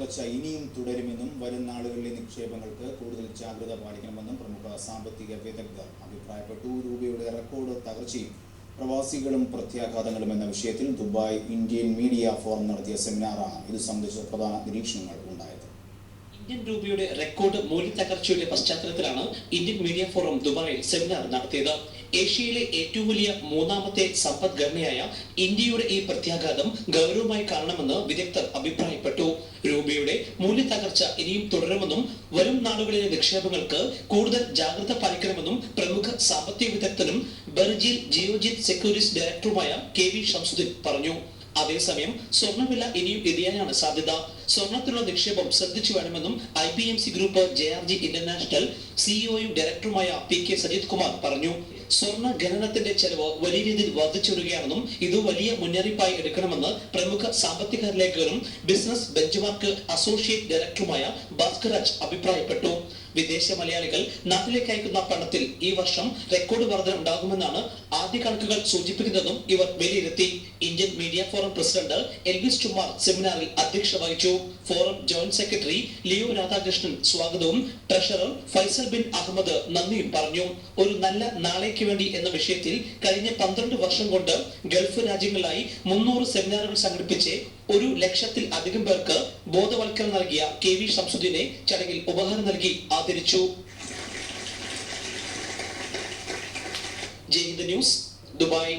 തകർച്ച ഇനിയും തുടരുമെന്നും വരും നാളുകളിലെ നിക്ഷേപങ്ങൾക്ക് കൂടുതൽ ജാഗ്രത പാലിക്കണമെന്നും പ്രമുഖ സാമ്പത്തിക വിദഗ്ധർ അഭിപ്രായപ്പെട്ടു. രൂപയുടെ റെക്കോർഡ് തകർച്ചയും പ്രവാസികളും പ്രത്യാഘാതങ്ങളും എന്ന വിഷയത്തിൽ ദുബായ് ഇന്ത്യൻ മീഡിയ ഫോറം നടത്തിയ സെമിനാറാണ് ഇത് സംബന്ധിച്ച പ്രധാന നിരീക്ഷണങ്ങൾ ഉണ്ടായത്. ഇന്ത്യൻ രൂപയുടെ റെക്കോർഡ് മൂല്യത്തകർച്ചയുടെ പശ്ചാത്തലത്തിലാണ് ഇന്ത്യൻ മീഡിയ ഫോറം ദുബായിൽ സെമിനാർ നടത്തിയത്. ഏഷ്യയിലെ ഏറ്റവും വലിയ മൂന്നാമത്തെ സമ്പദ്ഘടനയായ ഇന്ത്യയുടെ ഈ പ്രത്യാഘാതം ഗൗരവമായി കാണണമെന്ന് വിദഗ്ധർ അഭിപ്രായപ്പെട്ടു. രൂപയുടെ മൂല്യത്തകർച്ച ഇനിയും തുടരുമെന്നും വരും നാളുകളിലെ നിക്ഷേപങ്ങൾക്ക് കൂടുതൽ ജാഗ്രത പാലിക്കണമെന്നും പ്രമുഖ സാമ്പത്തിക വിദഗ്ധനും ബർജിൽ ജിയോജിത് സെക്യൂരിറ്റീസ് ഡയറക്ടറുമായ KV ഷംസുദ്ദീൻ പറഞ്ഞു. അതേസമയം സ്വർണ്ണവില ഇനിയും വ്യതിയാനാണ് സാധ്യത. സ്വർണത്തിലുള്ള നിക്ഷേപം ശ്രദ്ധിച്ചു വേണമെന്നും IPMC ഗ്രൂപ്പ് JRG ഇന്റർനാഷണൽ CEOയും ഡയറക്ടറുമായ PK സജിത് കുമാർ പറഞ്ഞു. സ്വർണ്ണ ഖനനത്തിന്റെ ചെലവ് വലിയ രീതിയിൽ വർദ്ധിച്ചു വരികയാണെന്നും ഇത് വലിയ മുന്നറിയിപ്പായി എടുക്കണമെന്ന് പ്രമുഖ സാമ്പത്തിക ലേഖകനും ബിസിനസ് ബെഞ്ച്മാർക്ക് അസോസിയേറ്റ് ഡയറക്ടറുമായ ഭാസ്കരാജ് അഭിപ്രായപ്പെട്ടു. വിദേശ മലയാളികൾ നാട്ടിലേക്ക് അയക്കുന്ന പണത്തിൽ ഈ വർഷം റെക്കോർഡ് വർധന ഉണ്ടാകുമെന്നാണ് ആദ്യ കണക്കുകൾ സൂചിപ്പിക്കുന്നതെന്നും ഇവർ വിലയിരുത്തി. Indian media forum president Elvis ചുമാർ സെമിനാറിൽ അധ്യക്ഷത വഹിച്ചു. Forum joint secretary Leo Radhakrishnan സ്വാഗതവും ട്രഷറർ ഫൈസൽ ബിൻ അഹമ്മദ് നന്ദിയും പറഞ്ഞു. ഒരു നല്ല നാളേക്ക് വേണ്ടി എന്ന വിഷയത്തിൽ കഴിഞ്ഞ 12 വർഷം കൊണ്ട് ഗൾഫ് രാജ്യങ്ങളിലായി 300 സെമിനാറുകൾ സംഘടിപ്പിച്ച് 1,00,000-ൽ-അധികം പേർക്ക് ബോധവൽക്കരണം നൽകിയ KV ഷംസുദ്ദീനെ ചടങ്ങിൽ ഉപഹാരം നൽകി ആദരിച്ചു. Jaihind news, Dubai.